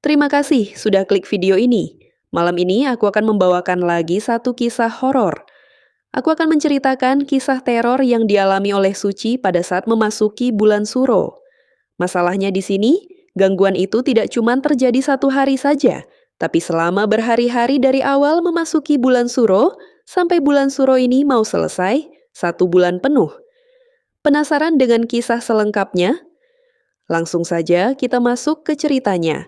Terima kasih sudah klik video ini. Malam ini aku akan membawakan lagi satu kisah horor. Aku akan menceritakan kisah teror yang dialami oleh Suci pada saat memasuki bulan Suro. Masalahnya di sini, gangguan itu tidak cuma terjadi satu hari saja, tapi selama berhari-hari dari awal memasuki bulan Suro, sampai bulan Suro ini mau selesai, 1 bulan penuh. Penasaran dengan kisah selengkapnya? Langsung saja kita masuk ke ceritanya.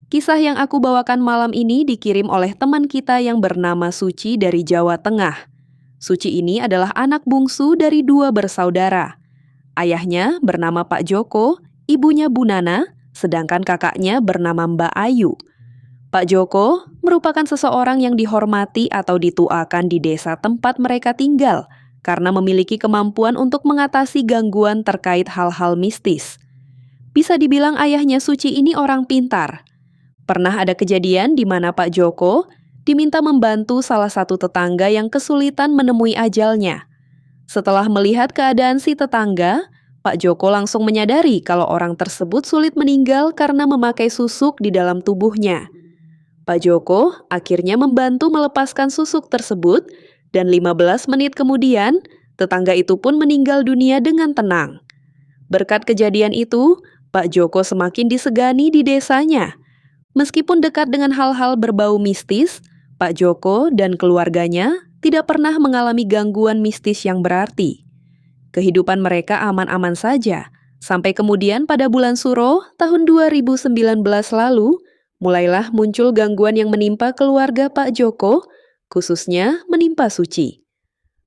Kisah yang aku bawakan malam ini dikirim oleh teman kita yang bernama Suci dari Jawa Tengah. Suci ini adalah anak bungsu dari 2 bersaudara. Ayahnya bernama Pak Joko, ibunya Bu Nana, sedangkan kakaknya bernama Mbak Ayu. Pak Joko merupakan seseorang yang dihormati atau dituakan di desa tempat mereka tinggal karena memiliki kemampuan untuk mengatasi gangguan terkait hal-hal mistis. Bisa dibilang ayahnya Suci ini orang pintar. Pernah ada kejadian di mana Pak Joko diminta membantu salah satu tetangga yang kesulitan menemui ajalnya. Setelah melihat keadaan si tetangga, Pak Joko langsung menyadari kalau orang tersebut sulit meninggal karena memakai susuk di dalam tubuhnya. Pak Joko akhirnya membantu melepaskan susuk tersebut dan 15 menit kemudian, tetangga itu pun meninggal dunia dengan tenang. Berkat kejadian itu, Pak Joko semakin disegani di desanya. Meskipun dekat dengan hal-hal berbau mistis, Pak Joko dan keluarganya tidak pernah mengalami gangguan mistis yang berarti. Kehidupan mereka aman-aman saja, sampai kemudian pada bulan Suro tahun 2019 lalu, mulailah muncul gangguan yang menimpa keluarga Pak Joko, khususnya menimpa Suci.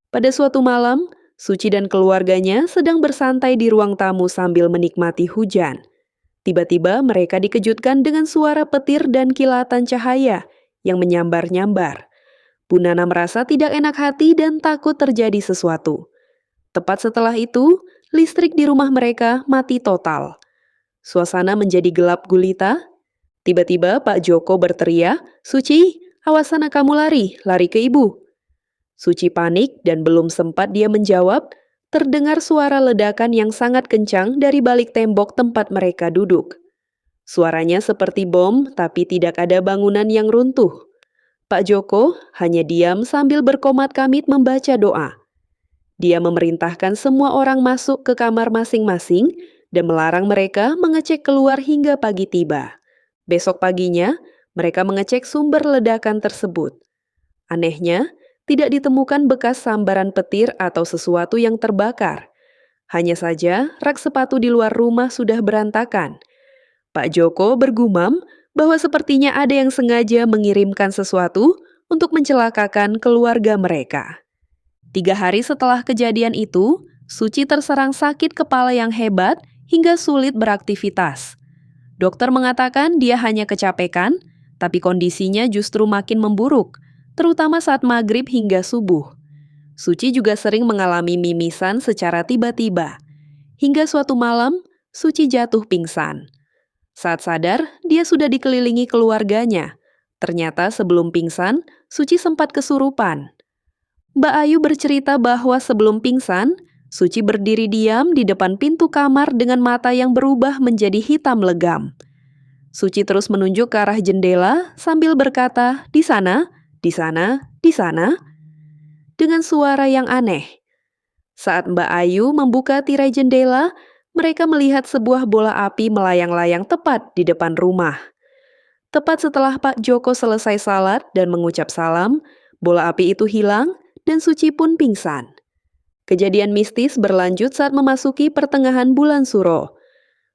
Pada suatu malam, Suci dan keluarganya sedang bersantai di ruang tamu sambil menikmati hujan. Tiba-tiba mereka dikejutkan dengan suara petir dan kilatan cahaya yang menyambar-nyambar. Bu Nana merasa tidak enak hati dan takut terjadi sesuatu. Tepat setelah itu, listrik di rumah mereka mati total. Suasana menjadi gelap gulita. Tiba-tiba Pak Joko berteriak, "Suci, awas sana kamu lari ke ibu." Suci panik dan belum sempat dia menjawab, terdengar suara ledakan yang sangat kencang dari balik tembok tempat mereka duduk. Suaranya seperti bom, tapi tidak ada bangunan yang runtuh. Pak Joko hanya diam sambil berkomat-kamit membaca doa. Dia memerintahkan semua orang masuk ke kamar masing-masing dan melarang mereka mengecek keluar hingga pagi tiba. Besok paginya, mereka mengecek sumber ledakan tersebut. Anehnya, tidak ditemukan bekas sambaran petir atau sesuatu yang terbakar. Hanya saja, rak sepatu di luar rumah sudah berantakan. Pak Joko bergumam bahwa sepertinya ada yang sengaja mengirimkan sesuatu untuk mencelakakan keluarga mereka. 3 hari setelah kejadian itu, Suci terserang sakit kepala yang hebat hingga sulit beraktivitas. Dokter mengatakan dia hanya kecapekan, tapi kondisinya justru makin memburuk, terutama saat maghrib hingga subuh. Suci juga sering mengalami mimisan secara tiba-tiba. Hingga suatu malam, Suci jatuh pingsan. Saat sadar, dia sudah dikelilingi keluarganya. Ternyata sebelum pingsan, Suci sempat kesurupan. Mbak Ayu bercerita bahwa sebelum pingsan, Suci berdiri diam di depan pintu kamar dengan mata yang berubah menjadi hitam legam. Suci terus menunjuk ke arah jendela sambil berkata, "Di sana, di sana, di sana," dengan suara yang aneh. Saat Mbak Ayu membuka tirai jendela, mereka melihat sebuah bola api melayang-layang tepat di depan rumah. Tepat setelah Pak Joko selesai salat dan mengucap salam, bola api itu hilang dan Suci pun pingsan. Kejadian mistis berlanjut saat memasuki pertengahan bulan Suro.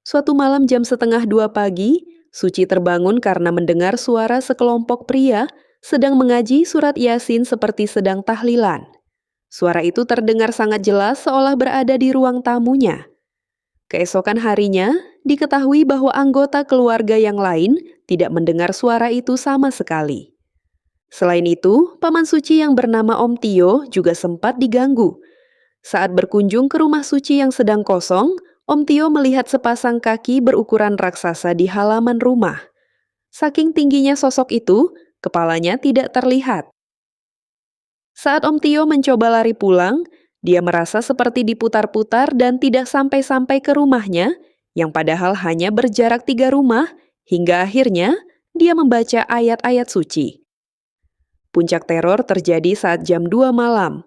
Suatu malam jam 1:30 pagi, Suci terbangun karena mendengar suara sekelompok pria sedang mengaji surat Yasin seperti sedang tahlilan. Suara itu terdengar sangat jelas seolah berada di ruang tamunya. Keesokan harinya, diketahui bahwa anggota keluarga yang lain tidak mendengar suara itu sama sekali. Selain itu, paman Suci yang bernama Om Tio juga sempat diganggu. Saat berkunjung ke rumah Suci yang sedang kosong, Om Tio melihat sepasang kaki berukuran raksasa di halaman rumah. Saking tingginya sosok itu, kepalanya tidak terlihat. Saat Om Tio mencoba lari pulang, dia merasa seperti diputar-putar dan tidak sampai-sampai ke rumahnya, yang padahal hanya berjarak 3 rumah, hingga akhirnya dia membaca ayat-ayat suci. Puncak teror terjadi saat jam 2 malam.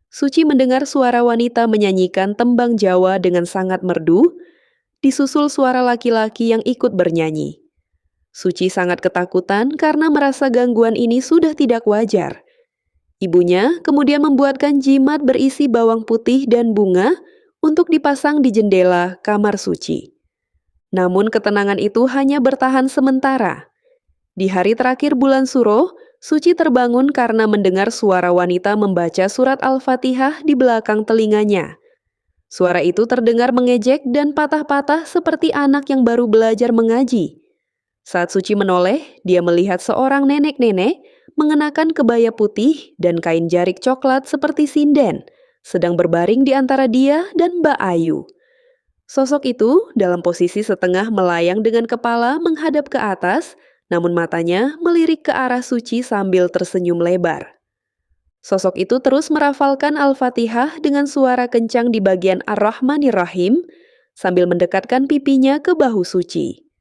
Suci mendengar suara wanita menyanyikan tembang Jawa dengan sangat merdu, disusul suara laki-laki yang ikut bernyanyi. Suci sangat ketakutan karena merasa gangguan ini sudah tidak wajar. Ibunya kemudian membuatkan jimat berisi bawang putih dan bunga untuk dipasang di jendela kamar Suci. Namun ketenangan itu hanya bertahan sementara. Di hari terakhir bulan Suro, Suci terbangun karena mendengar suara wanita membaca surat Al-Fatihah di belakang telinganya. Suara itu terdengar mengejek dan patah-patah seperti anak yang baru belajar mengaji. Saat Suci menoleh, dia melihat seorang nenek-nenek mengenakan kebaya putih dan kain jarik coklat seperti sinden, sedang berbaring di antara dia dan Mbak Ayu. Sosok itu dalam posisi setengah melayang dengan kepala menghadap ke atas, namun matanya melirik ke arah Suci sambil tersenyum lebar. Sosok itu terus merafalkan Al-Fatihah dengan suara kencang di bagian Ar-Rahmanir-Rahim sambil mendekatkan pipinya ke bahu Suci.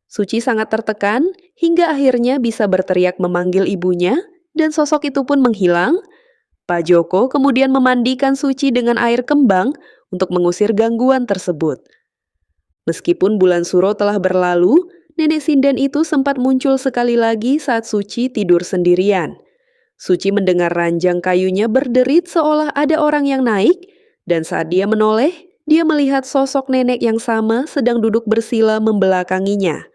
Suci sangat tertekan hingga akhirnya bisa berteriak memanggil ibunya dan sosok itu pun menghilang. Pak Joko kemudian memandikan Suci dengan air kembang untuk mengusir gangguan tersebut. Meskipun bulan Suro telah berlalu, nenek sinden itu sempat muncul sekali lagi saat Suci tidur sendirian. Suci mendengar ranjang kayunya berderit seolah ada orang yang naik, dan saat dia menoleh, dia melihat sosok nenek yang sama sedang duduk bersila membelakanginya.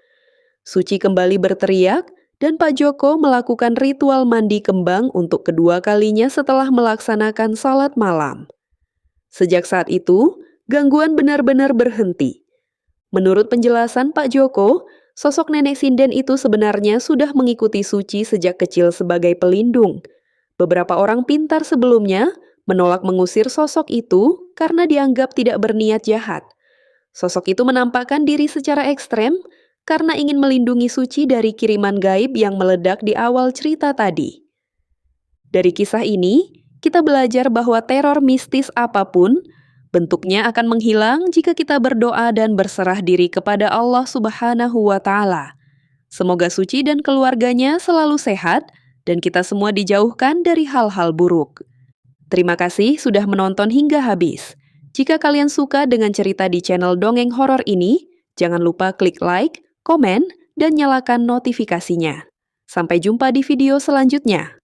Suci kembali berteriak, dan Pak Joko melakukan ritual mandi kembang untuk kedua kalinya setelah melaksanakan salat malam. Sejak saat itu, gangguan benar-benar berhenti. Menurut penjelasan Pak Joko, sosok nenek sinden itu sebenarnya sudah mengikuti Suci sejak kecil sebagai pelindung. Beberapa orang pintar sebelumnya menolak mengusir sosok itu karena dianggap tidak berniat jahat. Sosok itu menampakkan diri secara ekstrem karena ingin melindungi Suci dari kiriman gaib yang meledak di awal cerita tadi. Dari kisah ini, kita belajar bahwa teror mistis apapun, bentuknya akan menghilang jika kita berdoa dan berserah diri kepada Allah Subhanahu wa Ta'ala. Semoga Suci dan keluarganya selalu sehat dan kita semua dijauhkan dari hal-hal buruk. Terima kasih sudah menonton hingga habis. Jika kalian suka dengan cerita di channel Dongeng Horor ini, jangan lupa klik like, komen, dan nyalakan notifikasinya. Sampai jumpa di video selanjutnya.